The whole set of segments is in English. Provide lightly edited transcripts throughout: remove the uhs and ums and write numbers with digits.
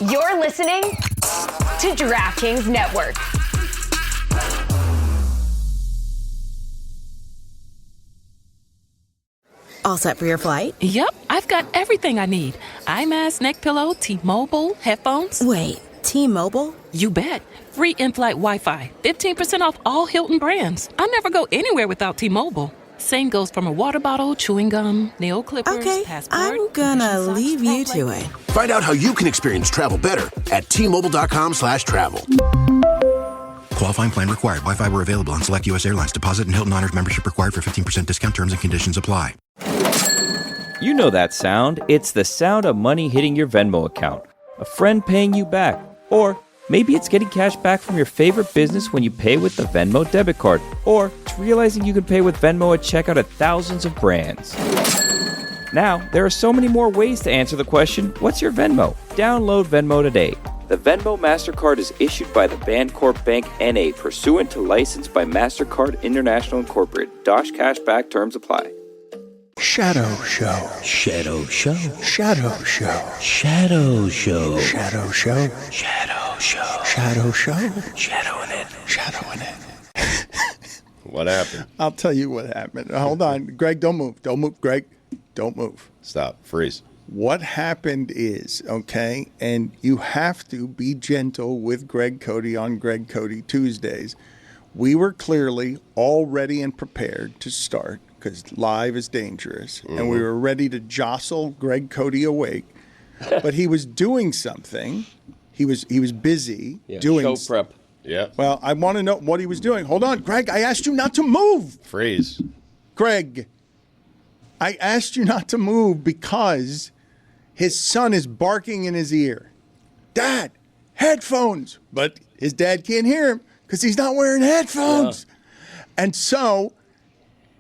You're listening to DraftKings Network. All set for your flight? Yep, I've got everything I need. Eye mask, neck pillow, T-Mobile, headphones. Wait, T-Mobile? You bet. Free in-flight Wi-Fi. 15% off all Hilton brands. I never go anywhere without T-Mobile. Same goes from a water bottle, chewing gum, nail clippers, Okay, passport. I'm gonna leave you to it. Find out how you can experience travel better at T-Mobile.com/travel. Qualifying plan required. Wi-Fi were available on select U.S. airlines. Deposit and Hilton Honors membership required for 15% discount. Terms and conditions apply. You know that sound. It's the sound of money hitting your Venmo account. A friend paying you back. Or maybe it's getting cash back from your favorite business when you pay with the Venmo debit card. Or it's realizing you can pay with Venmo at checkout at thousands of brands. Now, there are so many more ways to answer the question, what's your Venmo? Download Venmo today. The Venmo MasterCard is issued by the Bancorp Bank N.A. pursuant to license by MasterCard International Incorporated. Dosh Cashback terms apply. Shadow Show. Shadow Show. Shadow Show. Shadow Show. Shadow Show. Shadow Show. Shadow Show. Shadow in it. Shadow in it. What happened? I'll tell you what happened. Hold on. Greg, don't move. Don't move, Greg. Don't move. Stop. Freeze. What happened is, okay, and you have to be gentle with Greg Cote on Greg Cote Tuesdays. We were clearly all ready and prepared to start because live is dangerous, and we were ready to jostle Greg Cote awake. But he was doing something. He was busy doing show prep. Yeah. Well, I want to know what he was doing. Hold on, Greg. I asked you not to move. Freeze. Greg, I asked you not to move because his son is barking in his ear. Dad, headphones. But his dad can't hear him because he's not wearing headphones. Yeah. And so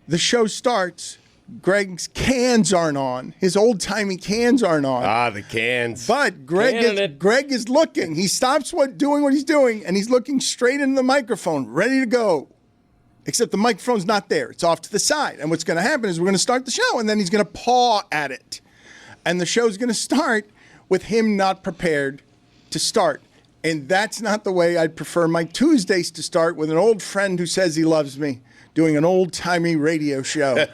the show starts. Greg's cans aren't on. His old-timey cans aren't on. Ah, the cans. But Greg is looking. He stops doing what he's doing, and he's looking straight into the microphone, ready to go. Except the microphone's not there. It's off to the side. And what's going to happen is we're going to start the show, and then he's going to paw at it. And the show's going to start with him not prepared to start. And that's not the way I'd prefer my Tuesdays to start, with an old friend who says he loves me doing an old-timey radio show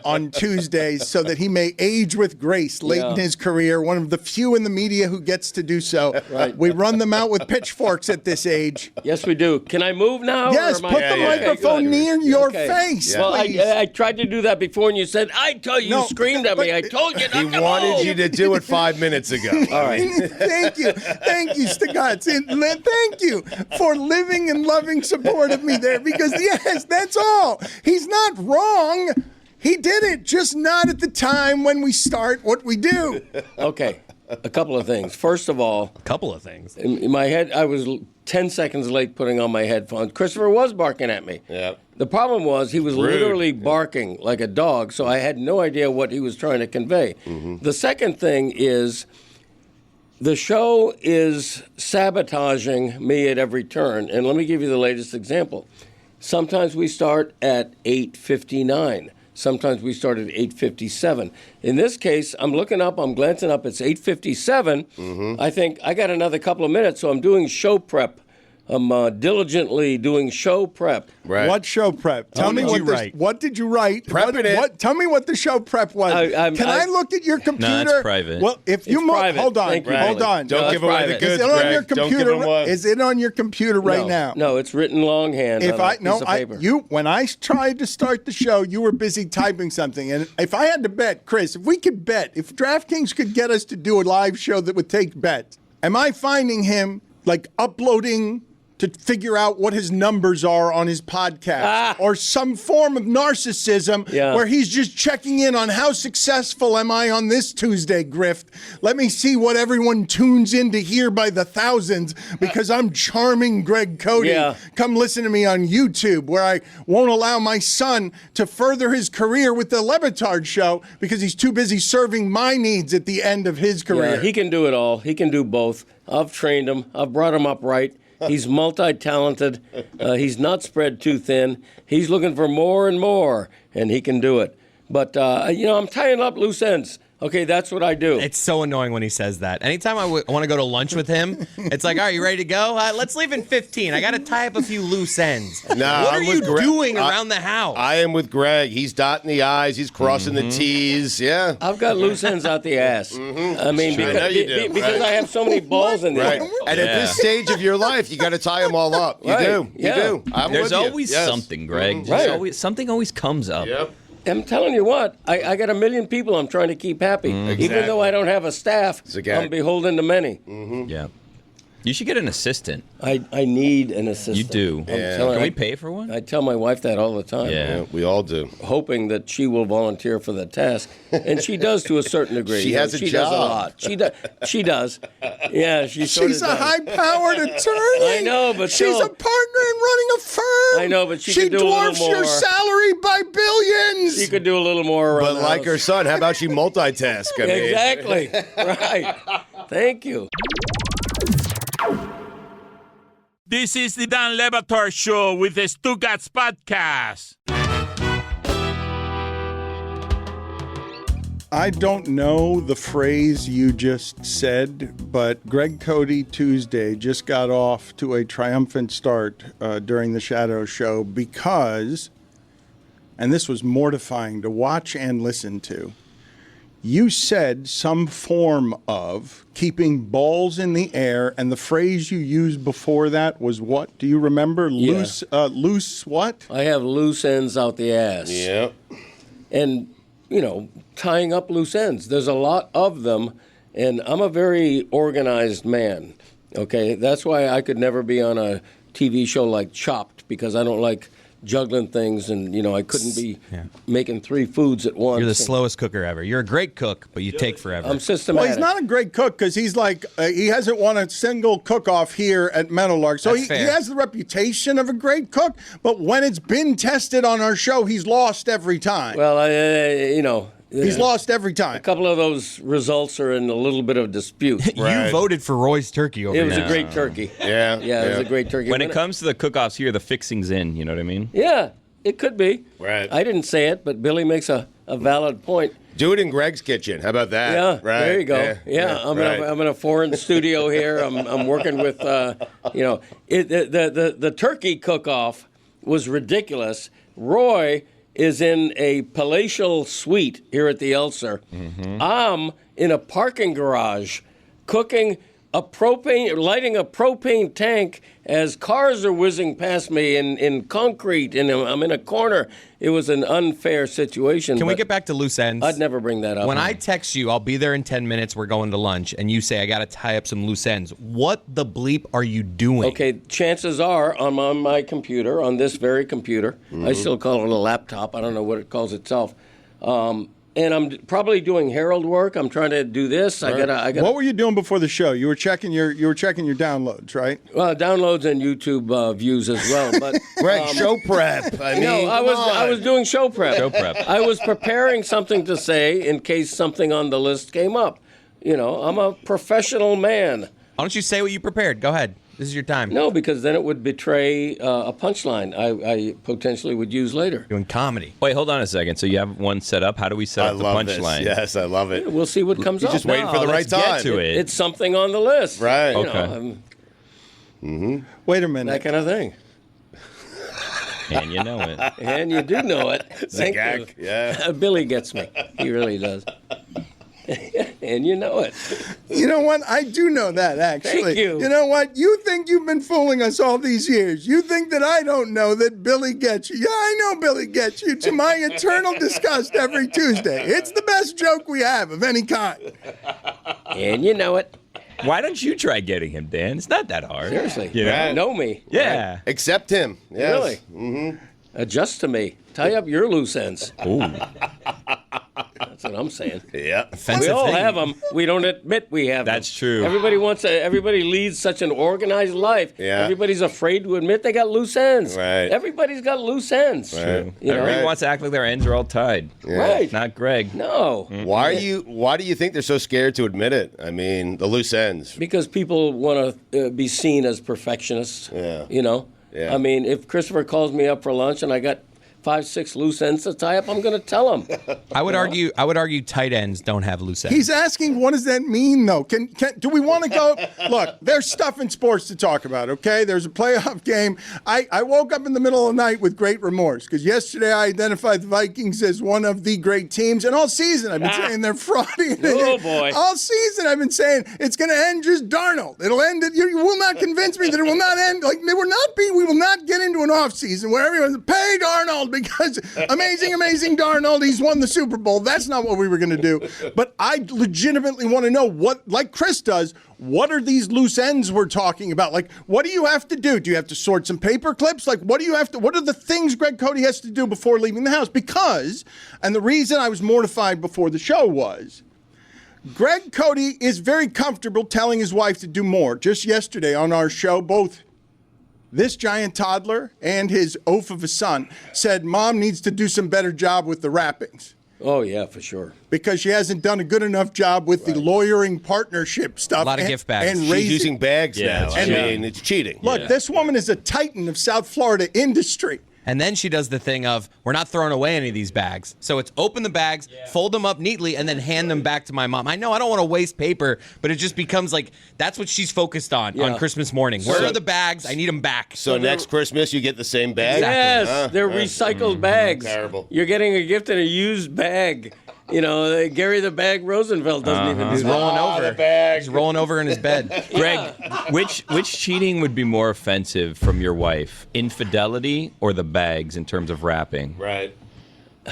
on Tuesdays so that he may age with grace late in his career, one of the few in the media who gets to do so. Right. We run them out with pitchforks at this age. Yes, we do. Can I move now? Yes, put the microphone near your face, Well, please. I tried to do that before, and you said, you screamed at me. I told you not to move. He wanted you to do it 5 minutes ago. All right. Thank you, Stugotz. Thank you for living and loving support of me there, because, yes, that's all. He's not wrong. He did it, just not at the time when we start what we do. Okay, a couple of things. First of all, in my head, I was 10 seconds late putting on my headphones. Christopher was barking at me. Yeah. The problem was he was literally barking like a dog, so I had no idea what he was trying to convey. Mm-hmm. The second thing is the show is sabotaging me at every turn, and let me give you the latest example. Sometimes we start at 8:59. Sometimes we start at 8:57. In this case, I'm looking up, I'm glancing up, it's 8:57. Mm-hmm. I think I got another couple of minutes, so I'm doing show prep. I'm diligently doing show prep. Right. What show prep? Tell me what did you write? Prepping it. Tell me what the show prep was. Can I look at your computer? No, it's private. Well, if you hold on. Don't give away the goods, Is it on your Greg. Don't give computer? him one. Is it on your computer right now? No, it's written longhand on a piece of paper. When I tried to start the show, you were busy typing something. And if I had to bet, Chris, if we could bet, if DraftKings could get us to do a live show that would take bets, am I finding him like uploading to figure out what his numbers are on his podcast, or some form of narcissism where he's just checking in on how successful am I on this Tuesday grift? Let me see what everyone tunes in to hear by the thousands because I'm charming Greg Cote. Yeah. Come listen to me on YouTube, where I won't allow my son to further his career with the Batard show because he's too busy serving my needs at the end of his career. Yeah, he can do it all. He can do both. I've trained him. I've brought him up right. He's multi-talented. He's not spread too thin. He's looking for more and more, and he can do it. But, I'm tying up loose ends. Okay, that's what I do. It's so annoying when he says that. Anytime I want to go to lunch with him, it's like, all right, you ready to go? Let's leave in 15. I got to tie up a few loose ends. No, what are you doing around the house? I am with Greg. He's dotting the I's. He's crossing the T's. Yeah. I've got loose ends out the ass. I mean, because I have so many balls in there. Right. And at this stage of your life, you got to tie them all up. You do. You do. There's always something, Greg. Something always comes up. Yep. I'm telling you what, I got 1 million people I'm trying to keep happy. Even though I don't have a staff, I'm beholden to many. Yeah. You should get an assistant. I need an assistant. You do. Can we pay for one? I tell my wife that all the time. Yeah, we all do. Hoping that she will volunteer for the task. And she does to a certain degree. She has a She job. does a lot. She does. Yeah, she's a high-powered attorney. I know, but she's a partner in running a firm. I know, but she could do a little dwarfs more. your salary by billions. She could do a little more. But like her son, how about she multitask? I mean. Exactly. Right. Thank you. This is the Dan Batard Show with the Stugotz podcast. I don't know the phrase you just said, but Greg Cote Tuesday just got off to a triumphant start during the Shadow Show because, and this was mortifying to watch and listen to, you said some form of keeping balls in the air, and the phrase you used before that was what? Do you remember? Yeah. Loose what? I have loose ends out the ass. Yep. And, tying up loose ends. There's a lot of them, and I'm a very organized man, okay? That's why I could never be on a TV show like Chopped, because I don't like juggling things, and I couldn't be making 3 foods at once. You're the slowest cooker ever. You're a great cook, but you take forever. I'm systematic. Well, he's not a great cook because he's like he hasn't won a single cook-off here at Meadowlark. So he has the reputation of a great cook, but when it's been tested on our show, he's lost every time. Well, he's lost every time. A couple of those results are in a little bit of dispute. You voted for Roy's turkey over there. It was a great turkey. Yeah. It was a great turkey. When it comes to the cook-offs here, the fixing's in. You know what I mean? Yeah, it could be. Right. I didn't say it, but Billy makes a valid point. Do it in Greg's kitchen. How about that? Yeah, right. There you go. Yeah, I'm in a foreign studio here. I'm working with, the turkey cook-off was ridiculous. Roy is in a palatial suite here at the Elser. I'm in a parking garage cooking lighting a propane tank as cars are whizzing past me in concrete, and I'm in a corner. It was an unfair situation. Can we get back to loose ends? I'd never bring that up. When I text you, I'll be there in 10 minutes, we're going to lunch, and you say, I got to tie up some loose ends. What the bleep are you doing? Okay, chances are I'm on my computer, on this very computer. I still call it a laptop. I don't know what it calls itself. And I'm probably doing Herald work. I'm trying to do this. Right. I got. What were you doing before the show? You were checking your downloads, right? Well, downloads and YouTube views as well. But Greg, show prep. I was doing show prep. Show prep. I was preparing something to say in case something on the list came up. I'm a professional man. Why don't you say what you prepared? Go ahead. This is your time. No, because then it would betray a punchline I potentially would use later. Doing comedy. Wait, hold on a second. So you have one set up. How do we set up the punchline? Yes, I love it. We'll see what comes up. Just waiting for the right time. Get to it. It's something on the list. Right. Okay. Wait a minute. That kind of thing. And you know it. And you do know it. Thank gag. you. Yeah. Billy gets me. He really does. And you know it. You know what? I do know that, actually. Thank you. You know what? You think you've been fooling us all these years. You think that I don't know that Billy gets you. Yeah, I know Billy gets you. To my eternal disgust every Tuesday. It's the best joke we have of any kind. And you know it. Why don't you try getting him, Dan? It's not that hard. Seriously. You know me. Yeah. Right? Accept him. Yes. Really? Mm-hmm. Adjust to me. Tie up your loose ends. Ooh. That's what I'm saying. Yeah. We all have them. We don't admit we have them. That's true. Everybody leads such an organized life. Yeah. Everybody's afraid to admit they got loose ends. Right. Everybody's got loose ends. Right. Everybody wants to act like their ends are all tied. Yeah. Right. Not Greg. No. Why do you think they're so scared to admit it? I mean, the loose ends. Because people want to be seen as perfectionists. Yeah. You know? Yeah. I mean, if Christopher calls me up for lunch and I got 5, 6 loose ends to tie up, I'm going to tell him. I would argue tight ends don't have loose ends. He's asking, what does that mean, though? Do we want to go? Look, there's stuff in sports to talk about, okay? There's a playoff game. I woke up in the middle of the night with great remorse because yesterday I identified the Vikings as one of the great teams. And all season I've been saying they're frauding. Oh, boy. All season I've been saying it's going to end just Darnold. It'll end. You will not convince me that it will not end. Like, we will not get into an offseason where everyone's pay Darnold because amazing Darnold, he's won the Super Bowl. That's not what we were going to do. But I legitimately want to know what, like Chris does, what are these loose ends we're talking about? Like, what do you have to do? Do you have to sort some paper clips? Like, what are the things Greg Cote has to do before leaving the house? Because, and the reason I was mortified before the show was, Greg Cote is very comfortable telling his wife to do more. Just yesterday on our show, both this giant toddler and his oaf of a son said Mom needs to do some better job with the wrappings. Oh, yeah, for sure. Because she hasn't done a good enough job with the lawyering partnership stuff. A lot of gift bags. And She's using bags now. And I mean, it's cheating. Look, this woman is a titan of South Florida industry. And then she does the thing of, we're not throwing away any of these bags. So it's open the bags, fold them up neatly, and then hand them back to my mom. I know I don't want to waste paper, but it just becomes like, that's what she's focused on Christmas morning. Where are the bags? I need them back. So next Christmas, you get the same bag? Yes, they're recycled bags. Terrible. You're getting a gift in a used bag. You know, Gary the Bag Rosenfeld doesn't even do He's that. rolling over. He's rolling over in his bed. Greg, which cheating would be more offensive from your wife? Infidelity or the bags in terms of wrapping? Right.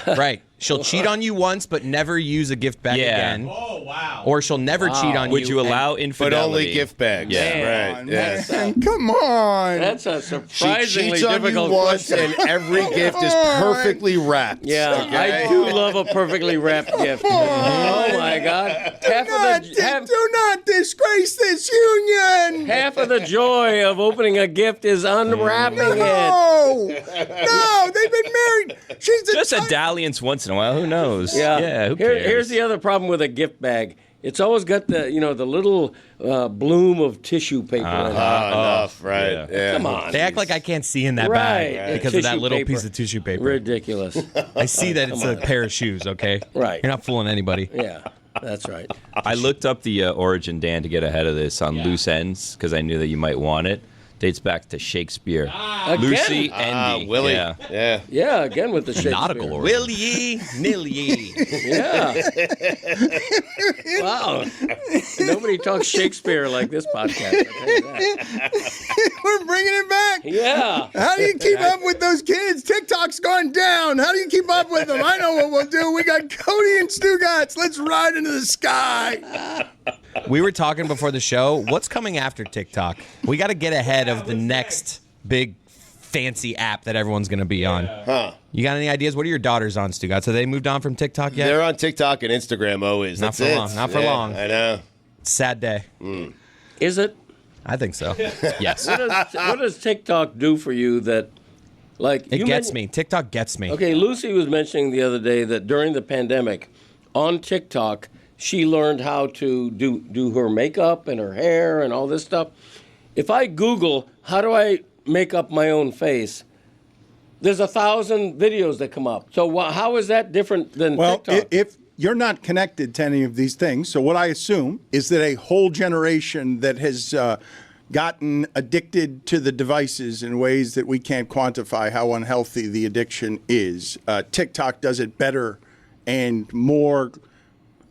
Right. She'll cheat on you once, but never use a gift bag again. Oh, wow. Or she'll never cheat on you. Would you allow infidelity? But only gift bags. Yeah. Right. Yes. Come on. That's a She surprisingly cheats on you difficult once, question. and every gift is perfectly wrapped. Yeah, okay? I do love a perfectly wrapped gift. Oh, my God. Do not disgrace this union. Half of the joy of opening a gift is unwrapping it. No, they've been married. She's Just a dalliance once in a while. Who knows? Yeah. Who cares? Here's the other problem with a gift bag. It's always got the little bloom of tissue paper in it. Enough, right? Yeah. Come on. They act like I can't see in that Right. bag because of that Tissue little paper. piece of tissue paper. Ridiculous. I see that it's a pair of shoes, okay? Right. You're not fooling anybody. Yeah, that's right. I looked up the origin, Dan, to get ahead of this on loose ends because I knew that you might want it. Dates back to Shakespeare. Lucy, Andy. Willie. Yeah. Yeah, again with the Shakespeare. Nautical origin. Will ye, nil ye. Yeah. Wow. Nobody talks Shakespeare like this podcast. I'll tell you that. We're bringing it back. Yeah. How do you keep up with those kids? TikTok's gone down. How do you keep up with them? I know what we'll do. We got Cody and Stugotz. Let's ride into the sky. We were talking before the show. What's coming after TikTok? We got to get ahead of the next big fancy app that everyone's going to be on. Huh. You got any ideas? What are your daughters on, Stugotz? Have they moved on from TikTok yet? They're on TikTok and Instagram always. Not That's for it. long. Not for long. I know. Sad day. Is it? I think so. Yes. What does TikTok do for you that, like... It gets me. TikTok gets me. Okay, Lucy was mentioning the other day that during the pandemic, on TikTok, she learned how to do her makeup and her hair and all this stuff. If I Google, how do I make up my own face, there's 1,000 videos that come up. So how is that different than TikTok? Well, if you're not connected to any of these things, so what I assume is that a whole generation that has gotten addicted to the devices in ways that we can't quantify how unhealthy the addiction is. TikTok does it better and more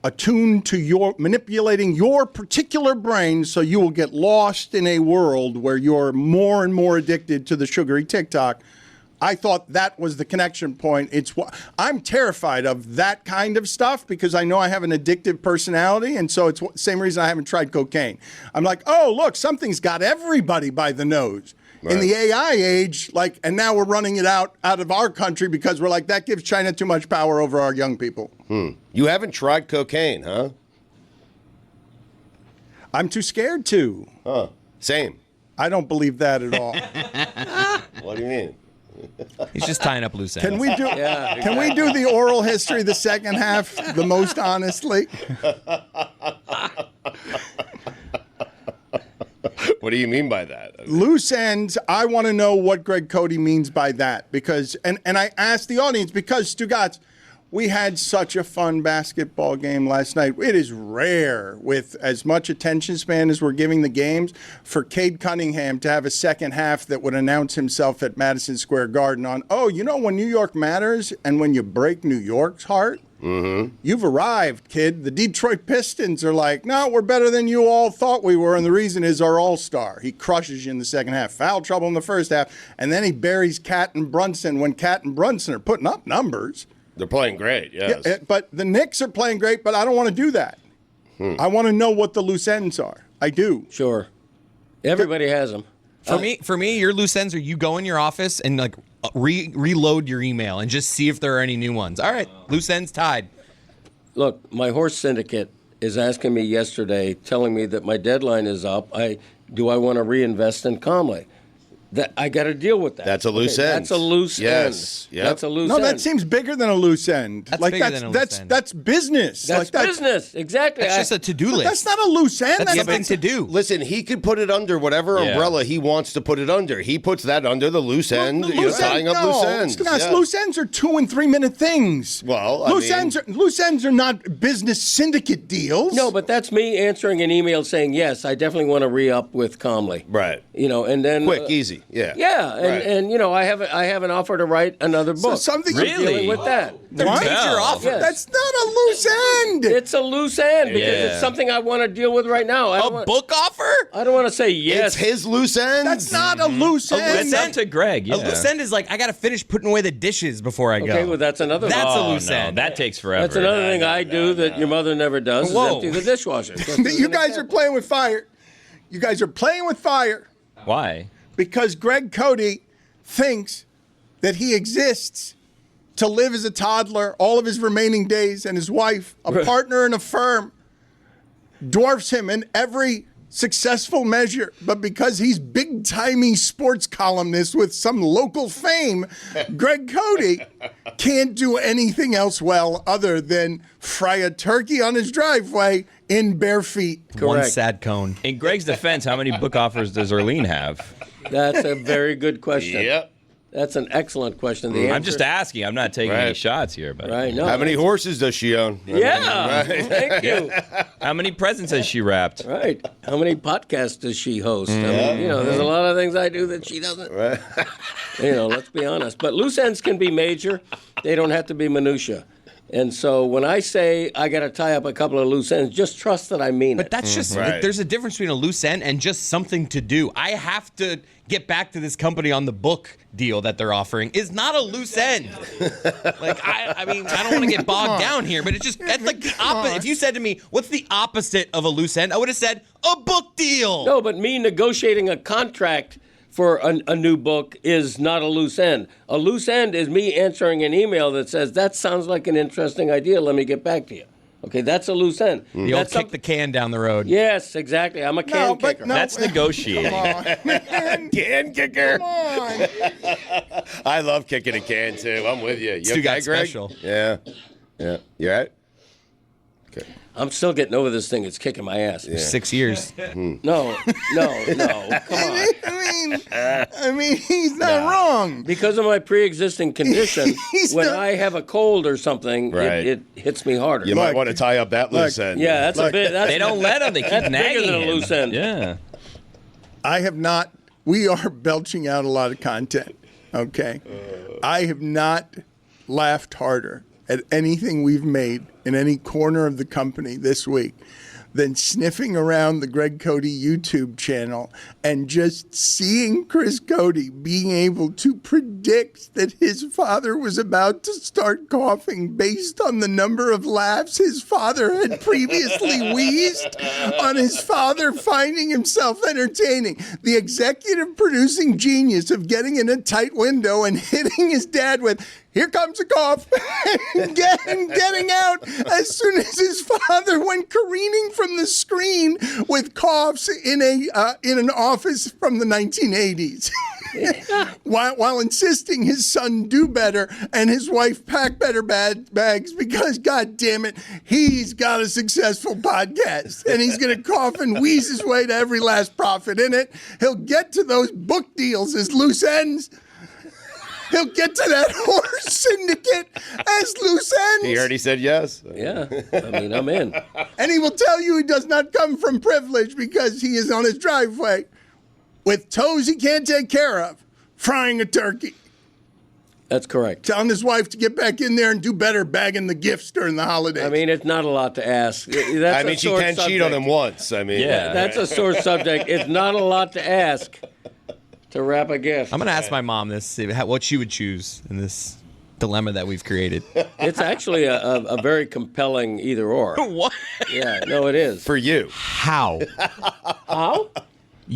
attuned to your manipulating your particular brain, so you will get lost in a world where you're more and more addicted to the sugary TikTok. I thought that was the connection point. I'm terrified of that kind of stuff because I know I have an addictive personality, and so it's the same reason I haven't tried cocaine. I'm like, oh, look, something's got everybody by the nose. Right. In the AI age, and now we're running it out of our country because we're like, that gives China too much power over our young people. You haven't tried cocaine, huh? I'm too scared to. Huh. Same. I don't believe that at all. What do you mean? He's just tying up loose ends. Can we do? Can we do the oral history, the second half, the most honestly? What do you mean by that? Loose ends, I want to know what Greg Cote means by that. Because, and I asked the audience, because, Stugotz, we had such a fun basketball game last night. It is rare, with as much attention span as we're giving the games, for Cade Cunningham to have a second half that would announce himself at Madison Square Garden on, when New York matters and when you break New York's heart, you've arrived, kid. The Detroit Pistons are like, no, we're better than you all thought we were, and the reason is our all-star. He crushes you in the second half. Foul trouble in the first half, and then he buries Cat and Brunson when Cat and Brunson are putting up numbers. They're playing great, yes. Yeah, but the Knicks are playing great, but I don't want to do that. I want to know what the loose ends are. I do. Sure. Everybody has them. For me, your loose ends are you go in your office and like reload your email and just see if there are any new ones. All right, loose ends tied. Look, my horse syndicate is asking me yesterday, telling me that my deadline is up. Do I want to reinvest in Comley? That I got to deal with that. That's a loose end. That's a loose end. Yep. That's a loose end. No, that seems bigger than a loose end. That's bigger than a loose end. That's business. That's business. Exactly. That's just a to-do list. That's not a loose end. That's something to do. Listen, he could put it under whatever umbrella he wants to put it under. He puts that under the loose end. Tying up loose ends. Loose ends are 2 and 3 minute things. Well, loose ends are not business syndicate deals. No, but that's me answering an email saying yes, I definitely want to re-up with Comley. Right. And then quick, easy. Yeah. Yeah. And I have an offer to write another book. So something I'm dealing with that. Major offer. Yes. That's not a loose end. It's a loose end because it's something I want to deal with right now. A book offer? I don't want to say yes. It's his loose end. That's not a loose end. It's up to Greg. A loose end is like I got to finish putting away the dishes before I go. Okay, well that's another. That's a loose end. That takes forever. That's another thing I do that your mother never does. Is empty the dishwasher. You guys are playing with fire. You guys are playing with fire. Why? Because Greg Cote thinks that he exists to live as a toddler all of his remaining days, and his wife, a partner in a firm, dwarfs him in every successful measure. But because he's big-timey sports columnist with some local fame, Greg Cote can't do anything else well other than fry a turkey on his driveway in bare feet. Correct. One sad cone. In Greg's defense, how many book offers does Erlene have? That's a very good question. Yep. That's an excellent question. I'm just asking. I'm not taking any shots here. But No, how many horses does she own? Thank you. How many presents has she wrapped? Right. How many podcasts does she host? I mean, there's a lot of things I do that she doesn't. Right. Let's be honest. But loose ends can be major. They don't have to be minutia. And so when I say I got to tie up a couple of loose ends, just trust that I mean it. But that's just, there's a difference between a loose end and just something to do. I have to get back to this company on the book deal that they're offering is not a loose end. I mean, I don't want to get bogged down here, but that's like the opposite. If you said to me, what's the opposite of a loose end? I would have said a book deal. No, but me negotiating a contract for a new book is not a loose end. A loose end is me answering an email that says, that sounds like an interesting idea. Let me get back to you. Okay, that's a loose end. The old kick the can down the road. Yes, exactly. I'm a can kicker. That's negotiating. Can kicker. Come on. I love kicking a can, too. I'm with you. You okay, Greg? Special. Yeah. You all right? Okay. I'm still getting over this thing. It's kicking my ass. Yeah. 6 years. No. Come on. I mean, he's not wrong. Because of my pre-existing condition, when I have a cold or something, it hits me harder. You might want to tie up that loose end. Yeah, that's a bit. They don't let him. They keep nagging bigger than a loose end. Yeah. I have not. We are belching out a lot of content. Okay. I have not laughed harder at anything we've made in any corner of the company this week than sniffing around the Greg Cote YouTube channel and just seeing Chris Cote being able to predict that his father was about to start coughing based on the number of laughs his father had previously wheezed on his father finding himself entertaining. The executive producing genius of getting in a tight window and hitting his dad with, "Here comes a cough," and getting out as soon as his father went careening from the screen with coughs in an office from the 1980s. while insisting his son do better and his wife pack better bags because, God damn it, he's got a successful podcast and he's going to cough and wheeze his way to every last profit in it. He'll get to those book deals as loose ends. He'll get to that horse syndicate as loose ends. He already said yes. Yeah, I mean, I'm in. And he will tell you he does not come from privilege because he is on his driveway with toes he can't take care of, frying a turkey. That's correct. Telling his wife to get back in there and do better bagging the gifts during the holidays. I mean, it's not a lot to ask. That's she can cheat on him once. I mean, yeah, that's a sore subject. It's not a lot to ask to wrap a gift. I'm going to ask my mom this, what she would choose in this dilemma that we've created. It's actually a very compelling either or. What? Yeah, no, it is. For you. How? How?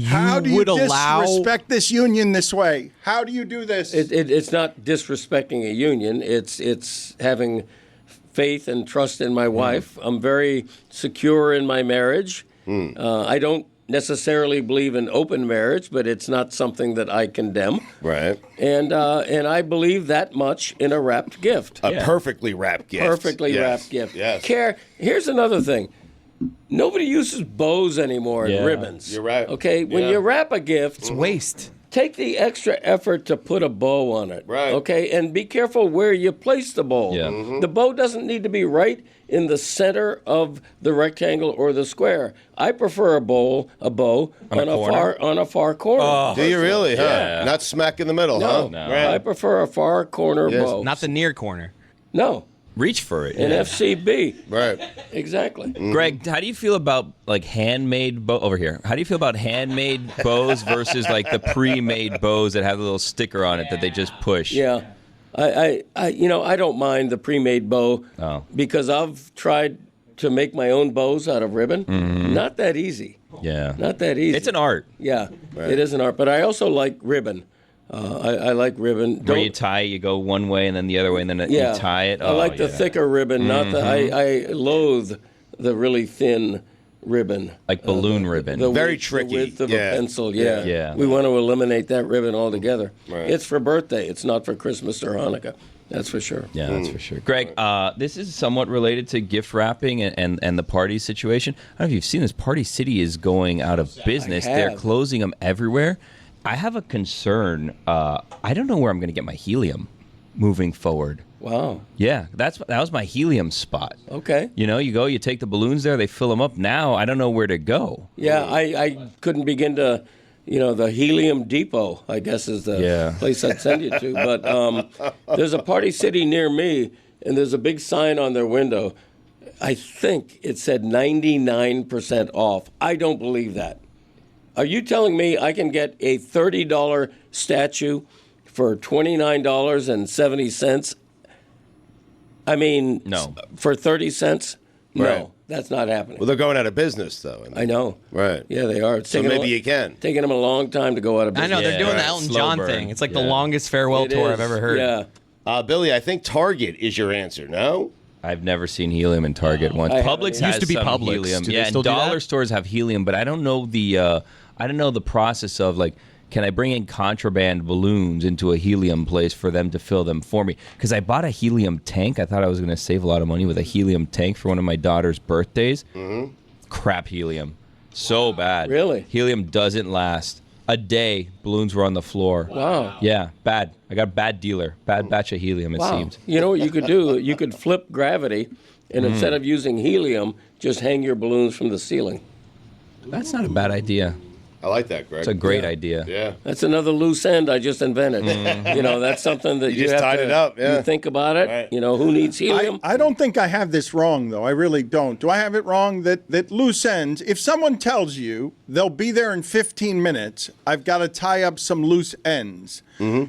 How do you disrespect this union this way? How do you do this? It's not disrespecting a union. It's having faith and trust in my wife. I'm very secure in my marriage. I don't necessarily believe in open marriage, but it's not something that I condemn. Right. And I believe that much in a wrapped gift. A perfectly wrapped gift. Perfectly wrapped gift. Yes. Here's another thing. Nobody uses bows anymore and ribbons. You're right. Okay, when you wrap a gift, it's waste. Take the extra effort to put a bow on it. Right. Okay, and be careful where you place the bow. Yeah. The bow doesn't need to be right in the center of the rectangle or the square. I prefer a bow on a far corner. Oh, do you really? Yeah. Huh? Not smack in the middle, No, huh? Right. I prefer a far corner bow. Not the near corner. No. Reach for it. An FCB. Right. Exactly. Greg, how do you feel about like handmade bow over here? How do you feel about handmade bows versus like the pre-made bows that have a little sticker on it that they just push? Yeah. I don't mind the pre-made bow because I've tried to make my own bows out of ribbon. Not that easy. Yeah. Not that easy. It's an art. Yeah, it is an art. But I also like ribbon. I like ribbon. Where you tie, you go one way and then the other way, and then you tie it. I like the thicker ribbon, not the. I loathe the really thin ribbon. Like balloon ribbon. Very tricky. The width of a pencil, yeah. We want to eliminate that ribbon altogether. Right. It's for birthday. It's not for Christmas or Hanukkah. That's for sure. Yeah, that's for sure. Greg, this is somewhat related to gift wrapping and the party situation. I don't know if you've seen this. Party City is going out of business. They're closing them everywhere. I have a concern. I don't know where I'm going to get my helium moving forward. Wow. Yeah, that was my helium spot. Okay. You take the balloons there, they fill them up. Now I don't know where to go. Yeah, I couldn't begin to, the Helium Depot, I guess, is the place I'd send you to. But there's a Party City near me, and there's a big sign on their window. I think it said 99% off. I don't believe that. Are you telling me I can get a $30 statue for $29.70? I mean, no. For 30 cents? No, right. That's not happening. Well, they're going out of business, though. I know. Right. Yeah, they are. So maybe you can. Taking them a long time to go out of business. I know, they're doing the Elton John thing. It's like the longest farewell tour I've ever heard. Yeah. Billy, I think Target is your answer, no? I've never seen helium in Target once. Publix has used to be some Publix. helium. Do they Yeah, still and do dollar that? stores have helium, but I don't know the process of like, can I bring in contraband balloons into a helium place for them to fill them for me? Because I bought a helium tank. I thought I was going to save a lot of money with a helium tank for one of my daughter's birthdays. Mm-hmm. Crap helium. So bad. Really? Helium doesn't last. A day, balloons were on the floor. Wow. Yeah, bad. I got a bad dealer. Bad batch of helium, it seems. You know what you could do? You could flip gravity, and instead of using helium, just hang your balloons from the ceiling. That's not a bad idea. I like that, Greg. It's a great idea. Yeah. That's another loose end I just invented. That's something that You you just have tied to it up, yeah. you think about it. Right. Who needs helium? I don't think I have this wrong, though. I really don't. Do I have it wrong that loose ends, if someone tells you they'll be there in 15 minutes, I've got to tie up some loose ends,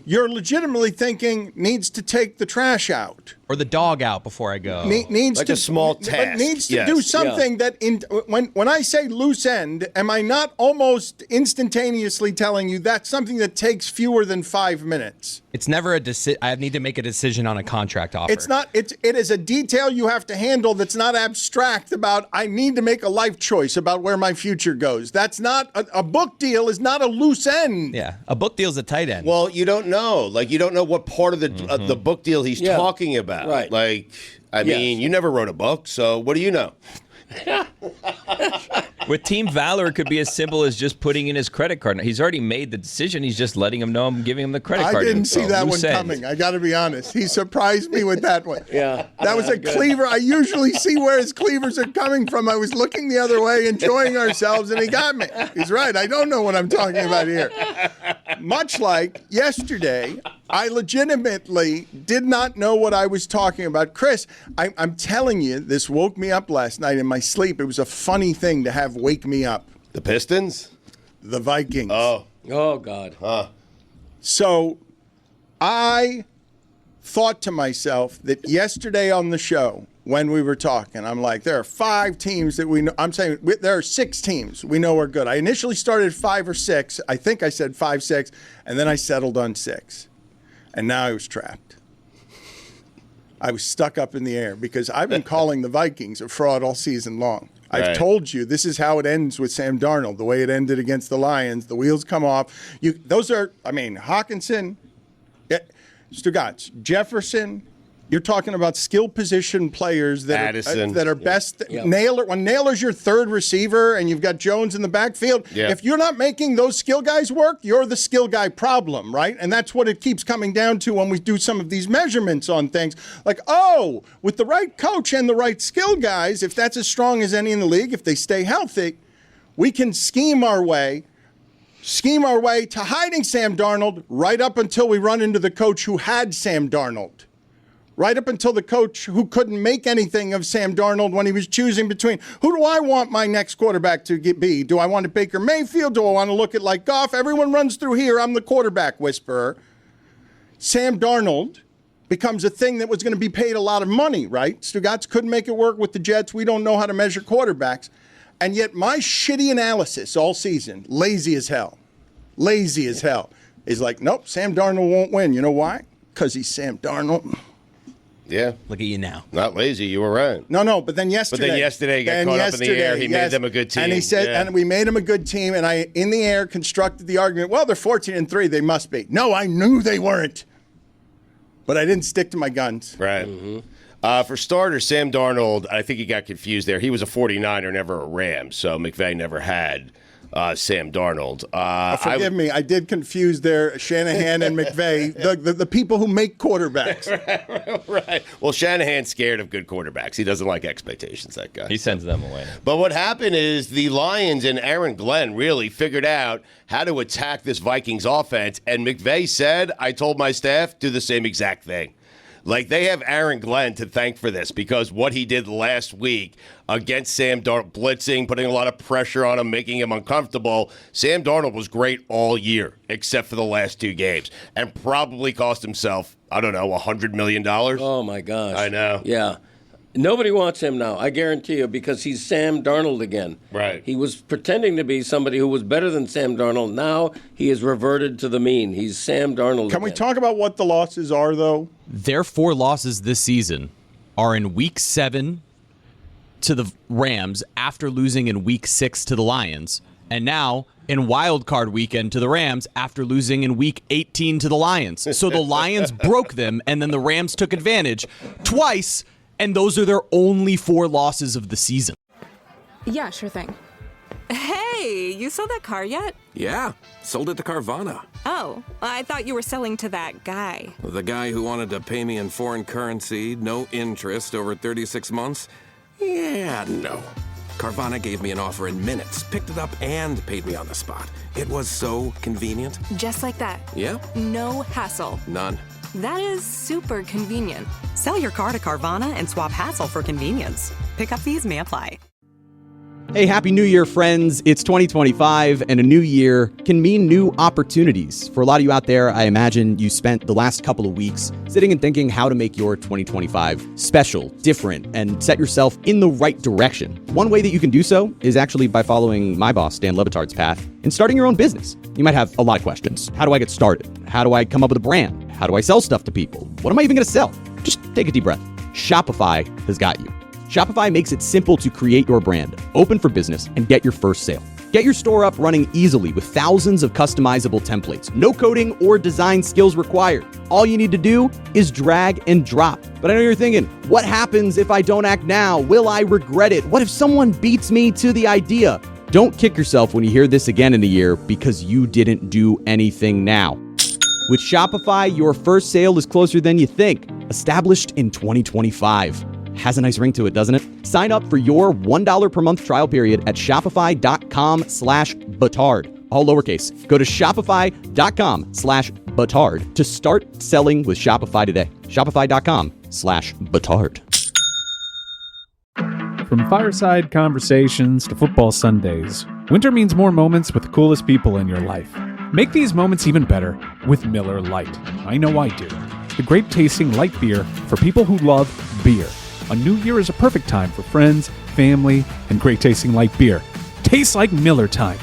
you're legitimately thinking needs to take the trash out. Or the dog out before I go. Needs Like to, a small but task. needs to Yes. do something that when I say loose end, am I not almost instantaneously telling you that's something that takes fewer than 5 minutes? It's never a decision. I need to make a decision on a contract offer. It's not. It is a detail you have to handle that's not abstract about, I need to make a life choice about where my future goes. That's not, a book deal is not a loose end. Yeah, a book deal's a tight end. Well, you don't know. Like, you don't know what part of the book deal he's talking about. Right. Like, I mean, you never wrote a book, so what do you know? With Team Valor, it could be as simple as just putting in his credit card. He's already made the decision. He's just letting him know I'm giving him the credit card. I didn't see that one ends. coming. I got to be honest. He surprised me with that one. Yeah. That was a cleaver. I usually see where his cleavers are coming from. I was looking the other way, enjoying ourselves, and he got me. He's right. I don't know what I'm talking about here. Much like yesterday, I legitimately did not know what I was talking about. Chris, I'm telling you, this woke me up last night in my sleep. It was a funny thing to have wake me up. The Pistons? The Vikings. Oh, God. Huh. So I thought to myself that yesterday on the show, when we were talking, I'm like, there are 5 teams that we know. I'm saying there are 6 teams we know are good. I initially started 5 or 6. I think I said 5, 6, and then I settled on 6. And now I was trapped. I was stuck up in the air because I've been calling the Vikings a fraud all season long. I've told you this is how it ends with Sam Darnold, the way it ended against the Lions. The wheels come off. Hawkinson, Stugotz, Jefferson. You're talking about skill position players that are best. Yep. When Naylor's your third receiver and you've got Jones in the backfield, if you're not making those skill guys work, you're the skill guy problem, right? And that's what it keeps coming down to when we do some of these measurements on things. Like, with the right coach and the right skill guys, if that's as strong as any in the league, if they stay healthy, we can scheme our way to hiding Sam Darnold right up until we run into the coach who had Sam Darnold. Right up until the coach who couldn't make anything of Sam Darnold when he was choosing between who do I want my next quarterback to be? Do I want a Baker Mayfield? Do I want to look at like Goff? Everyone runs through here. I'm the quarterback whisperer. Sam Darnold becomes a thing that was going to be paid a lot of money, right? Stugotz couldn't make it work with the Jets. We don't know how to measure quarterbacks. And yet my shitty analysis all season, lazy as hell, is like, nope, Sam Darnold won't win. You know why? Because he's Sam Darnold. Yeah. Look at you now. Not lazy. You were right. No, but then yesterday. He got caught up in the air. He made them a good team. And he said, and we made him a good team. And I, in the air, constructed the argument, well, they're 14-3. They must be. No, I knew they weren't. But I didn't stick to my guns. Right. Mm-hmm. For starters, Sam Darnold, I think he got confused there. He was a 49er, never a Ram. So McVay never had Sam Darnold. Forgive me, I did confuse there Shanahan and McVay, the people who make quarterbacks. Right. Well, Shanahan's scared of good quarterbacks. He doesn't like expectations, that guy. He sends them away. But what happened is the Lions and Aaron Glenn really figured out how to attack this Vikings offense. And McVay said, I told my staff, do the same exact thing. Like, they have Aaron Glenn to thank for this because what he did last week against Sam Darnold, blitzing, putting a lot of pressure on him, making him uncomfortable. Sam Darnold was great all year except for the last 2 games and probably cost himself, I don't know, $100 million. Oh, my gosh. I know. Yeah. Nobody wants him now, I guarantee you, because he's Sam Darnold again. Right. He was pretending to be somebody who was better than Sam Darnold. Now he has reverted to the mean. He's Sam Darnold Can we talk about what the losses are, though? Their 4 losses this season are in Week 7 to the Rams after losing in Week 6 to the Lions, and now in Wild Card Weekend to the Rams after losing in Week 18 to the Lions. So the Lions broke them, and then the Rams took advantage twice. And those are their only 4 losses of the season. Yeah, sure thing. Hey, you sold that car yet? Yeah, sold it to Carvana. Oh, I thought you were selling to that guy. The guy who wanted to pay me in foreign currency, no interest, over 36 months? Yeah, no. Carvana gave me an offer in minutes, picked it up, and paid me on the spot. It was so convenient. Just like that. Yeah? No hassle. None. That is super convenient. Sell your car to Carvana and swap hassle for convenience. Pickup fees may apply. Hey, Happy New Year, friends. It's 2025, and a new year can mean new opportunities. For a lot of you out there, I imagine you spent the last couple of weeks sitting and thinking how to make your 2025 special, different, and set yourself in the right direction. One way that you can do so is actually by following my boss, Dan Le Batard's path, and starting your own business. You might have a lot of questions. How do I get started? How do I come up with a brand? How do I sell stuff to people? What am I even going to sell? Just take a deep breath. Shopify has got you. Shopify makes it simple to create your brand, open for business, and get your first sale. Get your store up running easily with thousands of customizable templates. No coding or design skills required. All you need to do is drag and drop. But I know you're thinking, what happens if I don't act now? Will I regret it? What if someone beats me to the idea? Don't kick yourself when you hear this again in a year because you didn't do anything now. With Shopify, your first sale is closer than you think. Established in 2025. Has a nice ring to it, doesn't it? Sign up for your $1 per month trial period at shopify.com/Batard. All lowercase. Go to shopify.com/Batard to start selling with Shopify today. Shopify.com/Batard. From fireside conversations to football Sundays, winter means more moments with the coolest people in your life. Make these moments even better with Miller Lite. I know I do. The grape-tasting light beer for people who love beer. A new year is a perfect time for friends, family, and great-tasting light beer. Tastes like Miller time.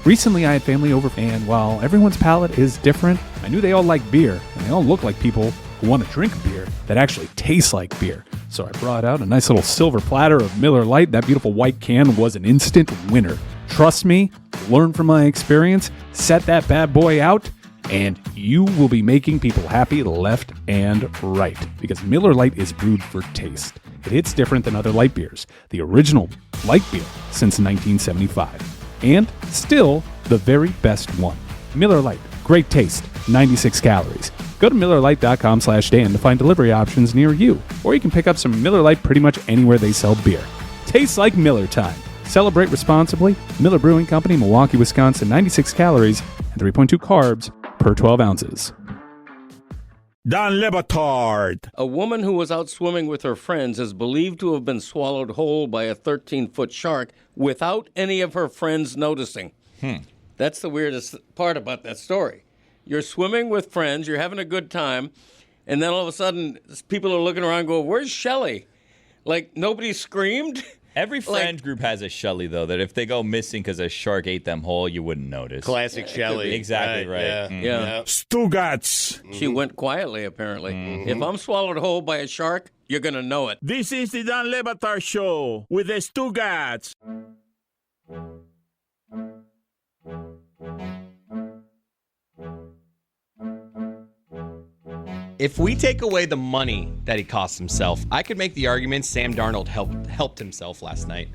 Recently, I had family over, and while everyone's palate is different, I knew they all like beer, and they all look like people who want to drink beer that actually tastes like beer. So I brought out a nice little silver platter of Miller Lite. That beautiful white can was an instant winner. Trust me, learn from my experience, set that bad boy out, and you will be making people happy left and right. Because Miller Lite is brewed for taste. It hits different than other light beers. The original light beer since 1975. And still the very best one. Miller Lite, great taste, 96 calories. Go to MillerLite.com/Dan to find delivery options near you. Or you can pick up some Miller Lite pretty much anywhere they sell beer. Tastes like Miller time. Celebrate responsibly. Miller Brewing Company, Milwaukee, Wisconsin, 96 calories and 3.2 carbs per 12 ounces. Dan Le Batard. A woman who was out swimming with her friends is believed to have been swallowed whole by a 13-foot shark without any of her friends noticing. That's the weirdest part about that story. You're swimming with friends, you're having a good time, and then all of a sudden people are looking around going, where's Shelley? Like, nobody screamed? Every friend group has a Shelley, though, that if they go missing because a shark ate them whole, you wouldn't notice. Classic Shelley. Exactly right. Yeah. Stugotz. She went quietly, apparently. If I'm swallowed whole by a shark, you're going to know it. This is the Dan Le Batard Show with the Stugotz. If we take away the money that he cost himself, I could make the argument Sam Darnold helped himself last night.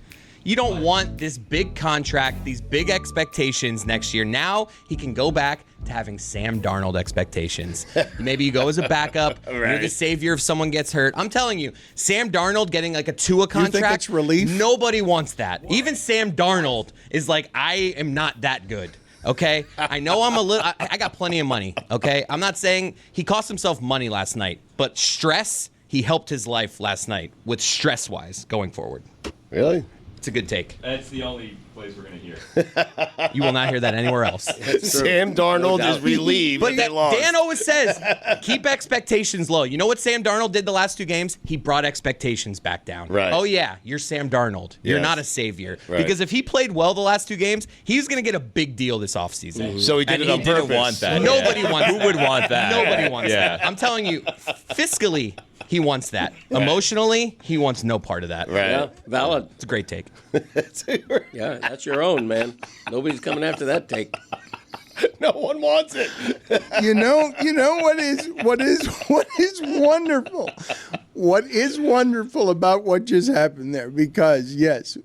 You don't want this big contract, these big expectations next year. Now he can go back to having Sam Darnold expectations. Maybe you go as a backup. Right. You're the savior if someone gets hurt. I'm telling you, Sam Darnold getting like a Tua contract. You think it's relief? Nobody wants that. What? Even Sam Darnold is like, I am not that good. Okay? I know I'm a little... I got plenty of money, okay? I'm not saying he cost himself money last night, but stress, he helped his life last night with stress-wise going forward. Really? It's a good take. That's the only place we're going to hear. You will not hear that anywhere else. Sam Darnold is relieved. But Dan always says, keep expectations low. You know what Sam Darnold did the last 2 games? He brought expectations back down. Right. Oh, yeah, you're Sam Darnold. You're Yes. not a savior. Right. Because if he played well the last 2 games, he's going to get a big deal this offseason. So he did it on purpose. Didn't want that. Nobody wants that. Who would want that? Nobody wants that. I'm telling you, fiscally, he wants that. Emotionally, he wants no part of that. Right. Yeah, valid. It's a great take. Yeah, that's your own, man. Nobody's coming after that take. No one wants it. You know what is wonderful? What is wonderful about what just happened there? Because yes,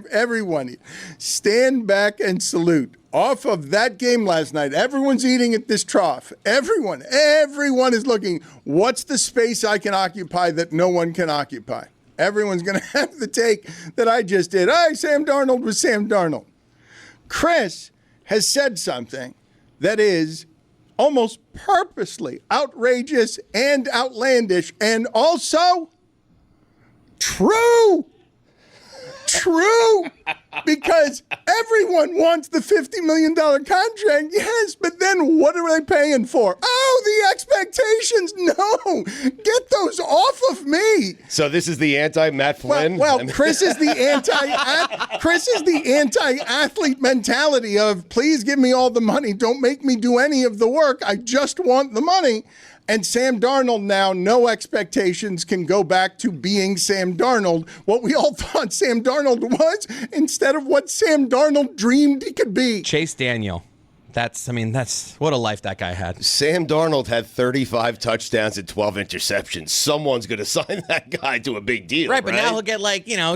everyone stand back and salute. Off of that game last night, everyone's eating at this trough. Everyone is looking, what's the space I can occupy that no one can occupy? Everyone's going to have the take that I just did. Sam Darnold was Sam Darnold. Chris has said something that is almost purposely outrageous and outlandish and also true. True, because everyone wants the $50 million contract, yes, but then what are they paying for? Oh, the expectations, no, get those off of me. So this is the anti-Matt Flynn? Well, Chris is the anti-athlete mentality of, please give me all the money, don't make me do any of the work, I just want the money. And Sam Darnold now, no expectations can go back to being Sam Darnold. What we all thought Sam Darnold was instead of what Sam Darnold dreamed he could be. Chase Daniel. That's what a life that guy had. Sam Darnold had 35 touchdowns and 12 interceptions. Someone's going to sign that guy to a big deal, Right, but now he'll get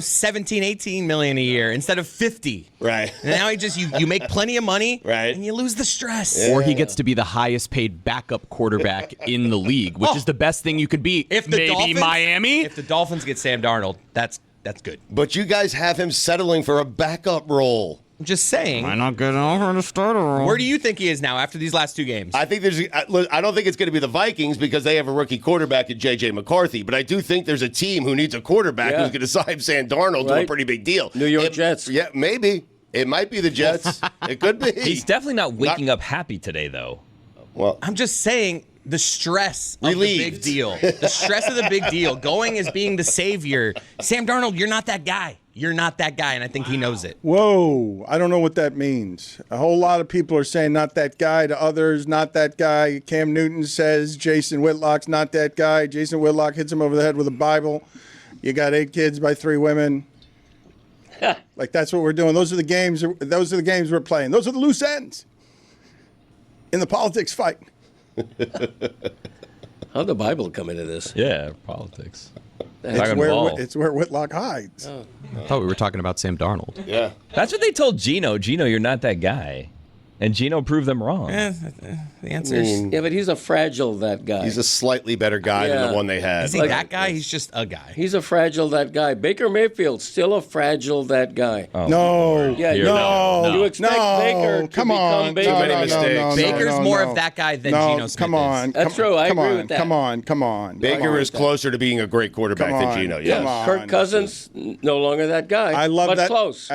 17, 18 million a year instead of 50. Right. And now he just you make plenty of money, right, and you lose the stress. Yeah. Or he gets to be the highest paid backup quarterback in the league, which is the best thing you could be. If the maybe Miami. If the Dolphins get Sam Darnold, that's good. But you guys have him settling for a backup role. I'm just saying. Why not get over the starter role? Where do you think he is now after these last 2 games? I think I don't think it's going to be the Vikings because they have a rookie quarterback in J.J. McCarthy, but I do think there's a team who needs a quarterback who's going to sign Sam Darnold to a pretty big deal. New York Jets. Yeah, maybe. It might be the Jets. It could be. He's definitely not waking up happy today, though. Well, I'm just saying the stress of the big deal. The stress of the big deal. Going as being the savior. Sam Darnold, you're not that guy. You're not that guy, and I think he knows it. Whoa, I don't know what that means. A whole lot of people are saying not that guy to others, not that guy. Cam Newton says Jason Whitlock's not that guy. Jason Whitlock hits him over the head with a Bible. You got 8 kids by 3 women. Like, that's what we're doing. Those are the games we're playing. Those are the loose ends in the politics fight. How'd the Bible come into this? Yeah, politics. It's where Whitlock hides. I thought we were talking about Sam Darnold. Yeah. That's what they told Gino. Gino, you're not that guy. And Gino proved them wrong. The answer is... Yeah, but he's a fragile that guy. He's a slightly better guy than the one they had. Is he that guy? He's just a guy. He's a fragile that guy. Baker Mayfield's still a fragile that guy. Oh, no. Yeah, you expect Baker to become Baker. Too many mistakes. Baker's more of that guy than Geno Smith come on. is. That's true. I agree with that. Come on. Baker is closer to being a great quarterback than Gino. Yes. Kirk Cousins, no longer that guy. I love that. Close.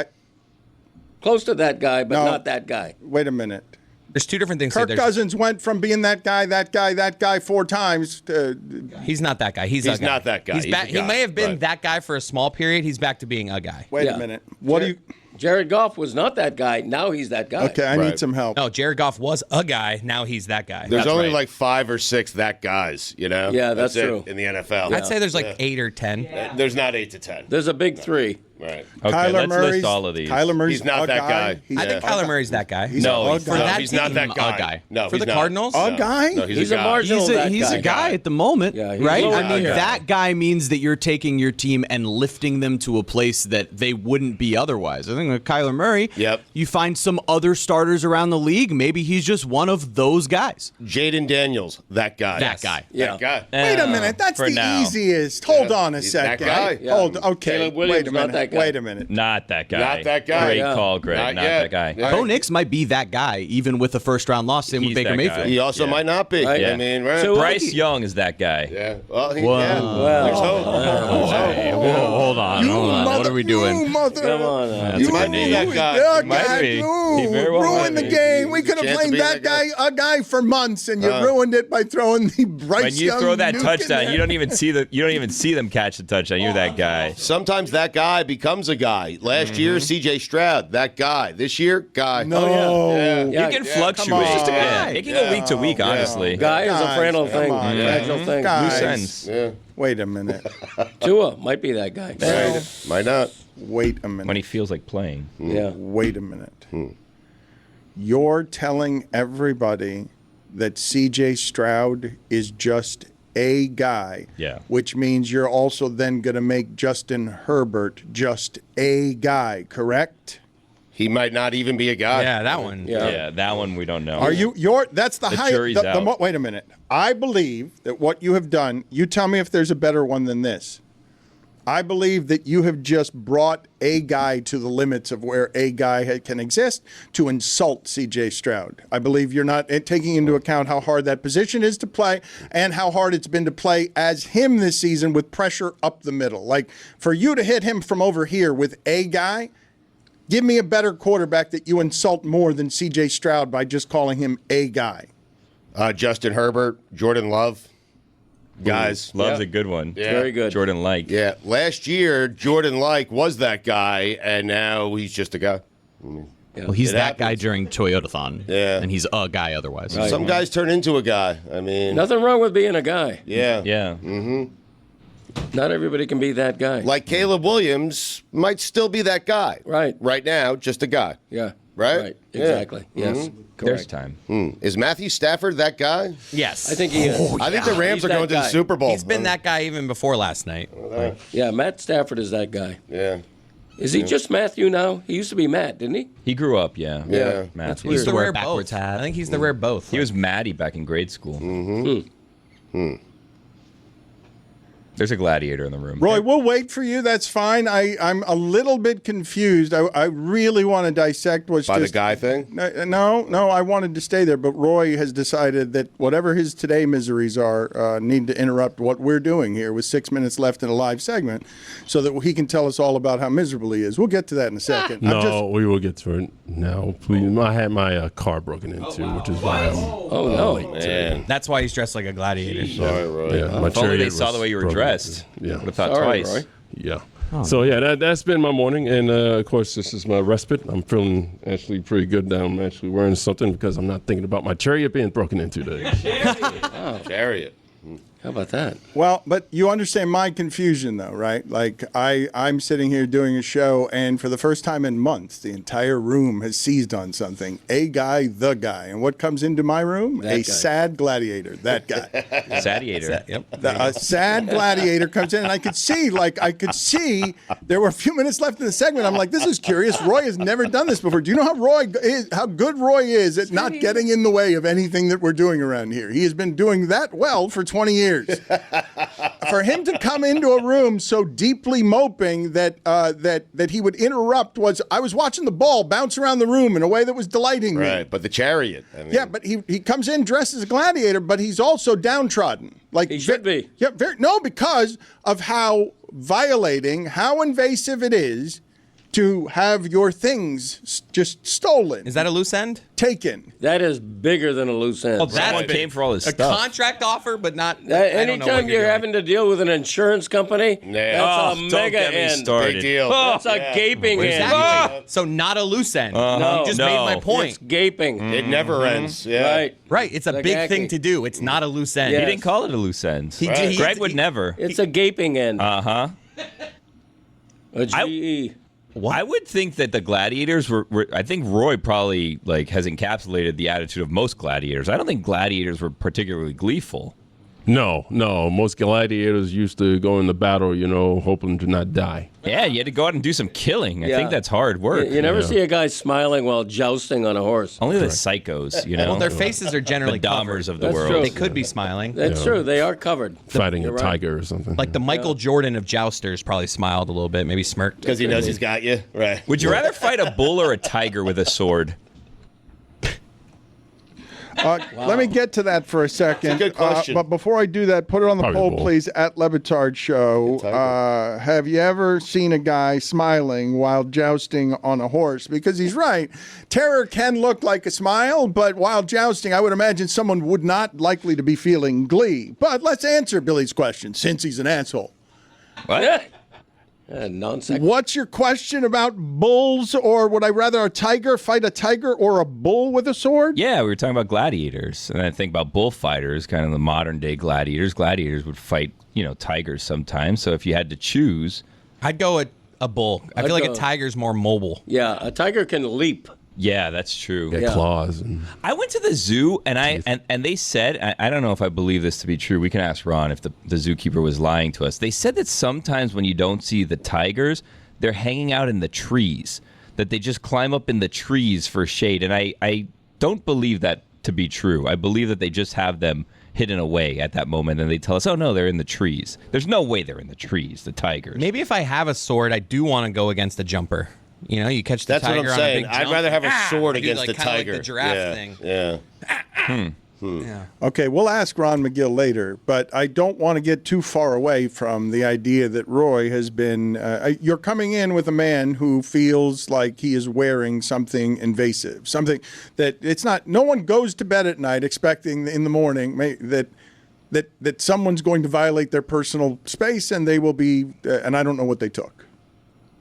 Close to that guy, but not that guy. Wait a minute. There's 2 different things. Kirk Cousins went from being that guy 4 times to... He's not that guy. He's not that guy. He's back. He may have been that guy for a small period. He's back to being a guy. Wait a minute. What do you... Jared Goff was not that guy. Now he's that guy. Okay, I need some help. No, Jared Goff was a guy. Now he's that guy. There's only like 5 or 6 that guys, you know? Yeah, that's it true. In the NFL. I'd say there's like 8 or 10. There's not 8 to 10. There's a big 3. Right. Okay, let's list all of these. Kyler Murray's He's not that guy. I think Kyler Murray's that guy. He's No, not he's that guy. No, For the Cardinals? A guy? No, He's a marginal He's a guy at the moment, Yeah, he's right? lower I mean, guy. that guy means that you're taking your team and lifting them to a place that they wouldn't be otherwise. I think with Kyler Murray, you find some other starters around the league. Maybe he's just one of those guys. Jaden Daniels, that guy. That guy. That guy. Wait a minute. That's the easiest. Hold on a He's second. that guy. Yeah. Hold. Okay. Caleb Williams, Wait a not minute. that guy. Wait a minute. Not that guy. Not that guy. Great Yeah. call, Greg. Not yet. that guy. Yeah. Bo Nix might be that guy, even with a first-round loss. Same with He's Baker that Mayfield. guy. He also might not be. Right. I mean, right? So- Bryce Young is that guy. Yeah. Well, Whoa. there's hope. Hey, hold on. What are we doing? You mother. Come on. That's You a might good be name. that guy. Yeah, He might be. you He very well ruined might the be. game. We could have Chance to blamed be that that guy, a guy for months, and you ruined it by throwing the Bryce When you Young throw that nuke in touchdown, there. you don't even see them catch the touchdown. You're that guy. Sometimes that guy becomes a guy. Last year, C.J. Stroud, that guy. This year, guy. No. Yeah. You can Come fluctuate. on. Just a Yeah, guy. it can go week to week, honestly. Guy is a fragile thing. Come on, Fragile man. thing. Guys. Loose ends. Yeah. Wait a minute. Tua might be that guy. Might not. Wait a minute. When he feels like playing. Yeah. Wait a minute. You're telling everybody that C.J. Stroud is just a guy. Yeah. Which means you're also then going to make Justin Herbert just a guy, correct? He might not even be a guy. Yeah, that one. Yeah, that one we don't know. Are you? That's the high. jury's out. Wait a minute. I believe that what you have done. You tell me if there's a better one than this. I believe that you have just brought a guy to the limits of where a guy can exist to insult C.J. Stroud. I believe you're not taking into account how hard that position is to play and how hard it's been to play as him this season with pressure up the middle. Like, for you to hit him from over here with a guy, give me a better quarterback that you insult more than C.J. Stroud by just calling him a guy. Justin Herbert, Jordan Love. Guys. Love's a good one. Yeah. Very good. Jordan Like. Yeah. Last year, Jordan Like was that guy, and now he's just a guy. Well, he's It that guy happens. during Toyotathon. Yeah. And he's a guy otherwise. Right. Some guys turn into a guy. I mean, Nothing wrong with being a guy. yeah. Yeah. Mm-hmm. Not everybody can be that guy. Like Caleb Williams might still be that guy. Right. Right now, just a guy. Yeah. Right? Right. Exactly. Yeah. Yes. Mhm. There's Correct. time. Is Matthew Stafford that guy? Yes. I think he is. I think the Rams He's are that going to the guy. Super Bowl. He's been that guy even before last night. Yeah, Matt Stafford is that guy. Yeah. Is he just Matthew now? He used to be Matt, didn't he? He grew up, yeah. Yeah. Matthew. That's He's weird. the wear rare a backwards both. hat. I think he's the rare both. He was Maddie back in grade school. Mm-hmm. There's a gladiator in the room. Roy, we'll wait for you. That's fine. I'm a little bit confused. I really want to dissect what's By just the guy thing? No. I wanted to stay there, but Roy has decided that whatever his today miseries are need to interrupt what we're doing here with 6 minutes left in a live segment, so that he can tell us all about how miserable he is. We'll get to that in a second. No, we will get to it now. Please, I had my car broken into, which is why I'm. Oh, no. Man. That's why he's dressed like a gladiator. Sorry, Roy. Yeah, my If only they chariot saw was the way you were broken. dressed. Yeah. Would have thought Sorry, twice. Roy. Yeah. So yeah, that's been my morning, and of course this is my respite. I'm feeling actually pretty good now. I'm actually wearing something because I'm not thinking about my chariot being broken into today. Chariot. How about that? Well, but you understand my confusion, though, right? Like, I'm sitting here doing a show, and for the first time in months, the entire room has seized on something. A guy, the guy. And what comes into my room? That guy. Sad gladiator. That guy. Sadiator. Yep. A sad gladiator comes in, and I could see there were a few minutes left in the segment. I'm like, this is curious. Roy has never done this before. Do you know how good Roy is at not getting in the way of anything that we're doing around here? He has been doing that well for 20 years. For him to come into a room so deeply moping that he would interrupt I was watching the ball bounce around the room in a way that was delighting me. Right, but the chariot. I mean, Yeah, but he comes in dressed as a gladiator, but he's also downtrodden. Like He should be. Yeah, because of how violating, how invasive it is to have your things just stolen. Is that a loose end? Taken? That is bigger than a loose end. Oh, that's Someone came for all his a stuff. contract offer, but not. I don't know what Anytime you're doing. having to deal with an insurance company, Yeah. that's a Don't mega get me end. started. Big deal. That's a gaping end. Exactly. So not a loose end. No. You just No. made my point. It's gaping. It never ends. Yeah. Right. Right. It's a Like big acne. thing to do. It's not a loose end. Yeah. He didn't call it a loose end. He- Greg would never. It's a gaping end. Uh-huh. A GE. I would think that the gladiators were I think Roy probably has encapsulated the attitude of most gladiators. I don't think gladiators were particularly gleeful. No. Most gladiators used to go into battle, hoping to not die. Yeah, you had to go out and do some killing. I Yeah. think that's hard work. You never see a guy smiling while jousting on a horse. Only the psychos, Well, their faces are generally the Dahmers covered. of the That's world. true. They could be smiling. That's true. They are covered. Fighting a You're right. tiger or something. Like the Michael Jordan of jousters probably smiled a little bit, maybe smirked. Because he knows he's got you. Right. Would you rather fight a bull or a tiger with a sword? Let me get to that for a second. It's a good question. But before I do that, put it on the Probably poll, bull. please, at Batard Show. Have you ever seen a guy smiling while jousting on a horse? Because he's right. Terror can look like a smile, but while jousting, I would imagine someone would not likely to be feeling glee. But let's answer Billy's question, since he's an asshole. What? Nonsense. What's your question about bulls, or would I rather fight a tiger or a bull with a sword? Yeah, we were talking about gladiators, and I think about bullfighters, kind of the modern day gladiators. Gladiators would fight, tigers sometimes. So if you had to choose, I'd go with a bull. I feel like a tiger's more mobile. Yeah, a tiger can leap. yeah, that's true. Got claws. And I went to the zoo, and and they said, I don't know if I believe this to be true. We can ask Ron if the zookeeper was lying to us. They said that sometimes when you don't see the tigers, they're hanging out in the trees, that they just climb up in the trees for shade. And I don't believe that to be true. I believe that they just have them hidden away at that moment, and they tell us, oh, no, they're in the trees. There's no way they're in the trees, the tigers. Maybe if I have a sword, I do want to go against a jumper. You catch the That's tiger what I'm on saying. a big I'd jump. rather have a sword I do, against the kinda tiger. Like the giraffe thing. Yeah. Yeah. Okay, we'll ask Ron McGill later, but I don't want to get too far away from the idea that Roy has been. You're coming in with a man who feels like he is wearing something invasive, something that it's not. No one goes to bed at night expecting in the morning that someone's going to violate their personal space, and they will be. And I don't know what they took.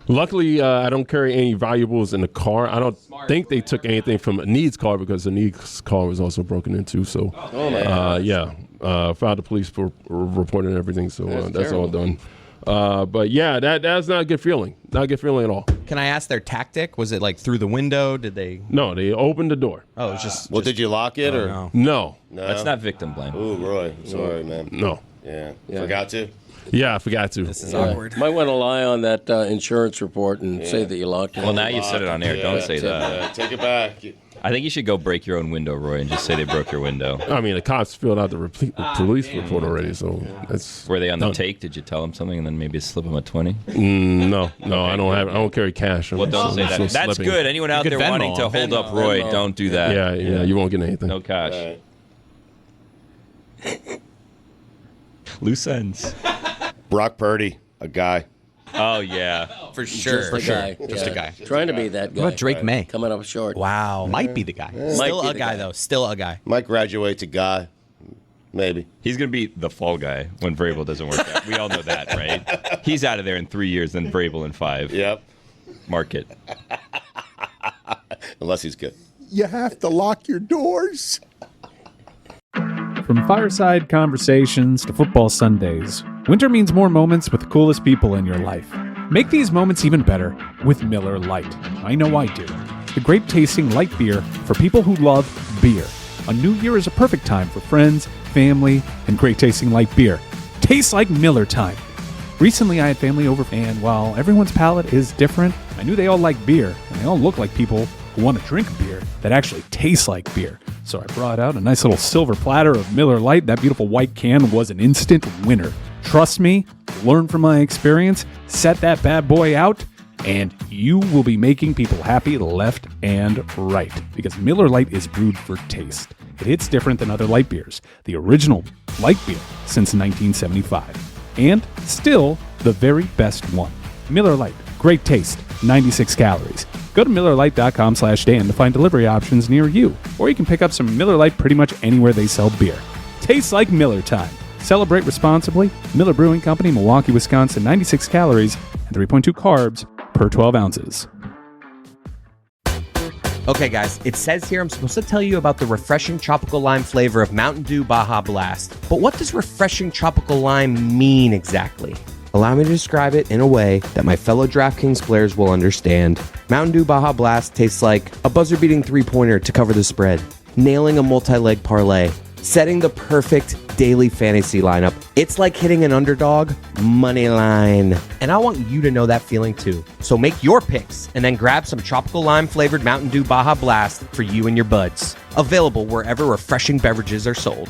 Luckily, I don't carry any valuables in the car. I don't think they took anything from Anid's car because Anid's car was also broken into. So, filed the police for reporting everything. So that's all done. But yeah, that's not a good feeling. Not a good feeling at all. Can I ask their tactic? Was it like through the window? Did they? No, they opened the door. Oh, it was just. Well, did you lock it or no? That's not victim blame. Ooh, Roy, sorry, man. No. Yeah. Forgot to. Yeah, I forgot to. This is awkward. Might want to lie on that insurance report and say that you locked it. Well, now you said it on air. Don't say that. Take it back. I think you should go break your own window, Roy, and just say they broke your window. I mean, the cops filled out the police report already, so that's. Were they on the take? Did you tell them something and then maybe slip them a 20? No, I don't carry cash. Well, don't say that. That's good. Anyone out there wanting to hold up Roy, don't do that. Yeah, you won't get anything. No cash. Loose ends. Brock Purdy, a guy. Oh, yeah. For sure. Just a guy. Trying to be that guy. What about Drake May? Coming up short. Wow. Might be the guy. Still a guy, though. Still a guy. Might graduate to guy. Maybe. He's going to be the fall guy when Vrabel doesn't work out. We all know that, right? He's out of there in 3 years, then Vrabel in 5. Yep. Mark it. Unless he's good. You have to lock your doors. From fireside conversations to football Sundays, winter means more moments with the coolest people in your life. Make these moments even better with Miller Lite. I know I do. The grape-tasting light beer for people who love beer. A new year is a perfect time for friends, family, and great-tasting light beer. Tastes like Miller time. Recently, I had family over, and while everyone's palate is different, I knew they all like beer, and they all look like people who want to drink beer that actually tastes like beer. So I brought out a nice little silver platter of Miller Lite. That beautiful white can was an instant winner. Trust me, learn from my experience, set that bad boy out, and you will be making people happy left and right. Because Miller Lite is brewed for taste. It hits different than other light beers. The original light beer since 1975. And still the very best one. Miller Lite, great taste, 96 calories. Go to MillerLite.com/Dan to find delivery options near you. Or you can pick up some Miller Lite pretty much anywhere they sell beer. Tastes like Miller time. Celebrate responsibly. Miller Brewing Company, Milwaukee, Wisconsin, 96 calories and 3.2 carbs per 12 ounces. Okay, guys, it says here I'm supposed to tell you about the refreshing tropical lime flavor of Mountain Dew Baja Blast. But what does refreshing tropical lime mean exactly? Allow me to describe it in a way that my fellow DraftKings players will understand. Mountain Dew Baja Blast tastes like a buzzer-beating three-pointer to cover the spread, nailing a multi-leg parlay, setting the perfect daily fantasy lineup. It's like hitting an underdog money line. And I want you to know that feeling too. So make your picks and then grab some tropical lime-flavored Mountain Dew Baja Blast for you and your buds. Available wherever refreshing beverages are sold.